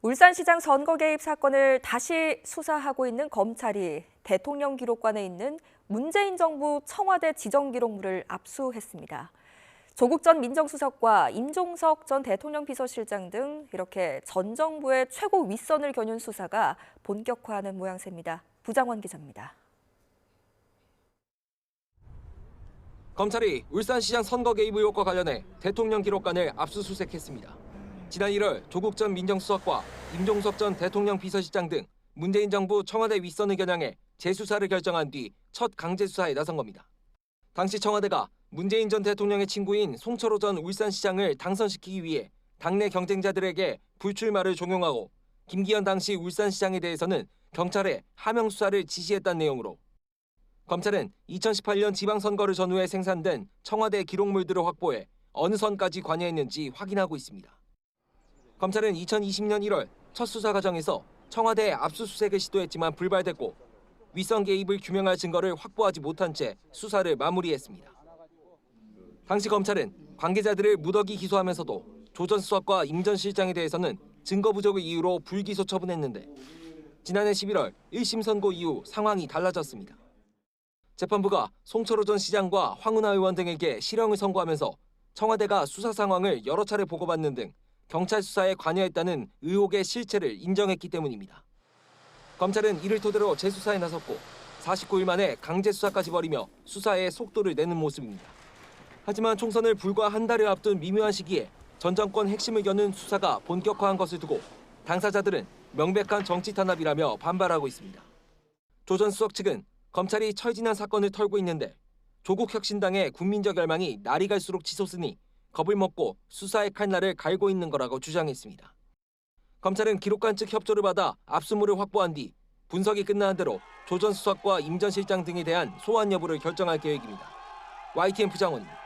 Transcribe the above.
울산시장 선거 개입 사건을 다시 수사하고 있는 검찰이 대통령 기록관에 있는 문재인 정부 청와대 지정 기록물을 압수했습니다. 조국 전 민정수석과 임종석 전 대통령 비서실장 등 이렇게 전 정부의 최고 윗선을 겨눈 수사가 본격화하는 모양새입니다. 부장원 기자입니다. 검찰이 울산시장 선거 개입 의혹과 관련해 대통령 기록관을 압수수색했습니다. 지난 1월 조국 전 민정수석과 임종석 전 대통령 비서실장 등 문재인 정부 청와대 윗선을 겨냥해 재수사를 결정한 뒤 첫 강제 수사에 나선 겁니다. 당시 청와대가 문재인 전 대통령의 친구인 송철호 전 울산시장을 당선시키기 위해 당내 경쟁자들에게 불출마를 종용하고 김기현 당시 울산시장에 대해서는 경찰에 하명 수사를 지시했다는 내용으로 검찰은 2018년 지방선거를 전후해 생산된 청와대 기록물들을 확보해 어느 선까지 관여했는지 확인하고 있습니다. 검찰은 2020년 1월 첫 수사 과정에서 청와대에 압수수색을 시도했지만 불발됐고 윗선 개입을 규명할 증거를 확보하지 못한 채 수사를 마무리했습니다. 당시 검찰은 관계자들을 무더기 기소하면서도 조 전 수석과 임 전 실장에 대해서는 증거 부족을 이유로 불기소 처분했는데 지난해 11월 1심 선고 이후 상황이 달라졌습니다. 재판부가 송철호 전 시장과 황운하 의원 등에게 실형을 선고하면서 청와대가 수사 상황을 여러 차례 보고받는 등 경찰 수사에 관여했다는 의혹의 실체를 인정했기 때문입니다. 검찰은 이를 토대로 재수사에 나섰고 49일 만에 강제 수사까지 벌이며 수사에 속도를 내는 모습입니다. 하지만 총선을 불과 한 달을 앞둔 미묘한 시기에 전 정권 핵심을 겨눈 수사가 본격화한 것을 두고 당사자들은 명백한 정치 탄압이라며 반발하고 있습니다. 조 전 수석 측은 검찰이 철진한 사건을 털고 있는데 조국 혁신당의 국민적 열망이 날이 갈수록 치솟으니 겁을 먹고 수사의 칼날을 갈고 있는 거라고 주장했습니다. 검찰은 기록관 측 협조를 받아 압수물을 확보한 뒤 분석이 끝난 대로 조 전 수석과 임 전 실장 등에 대한 소환 여부를 결정할 계획입니다. YTN 부장원입니다.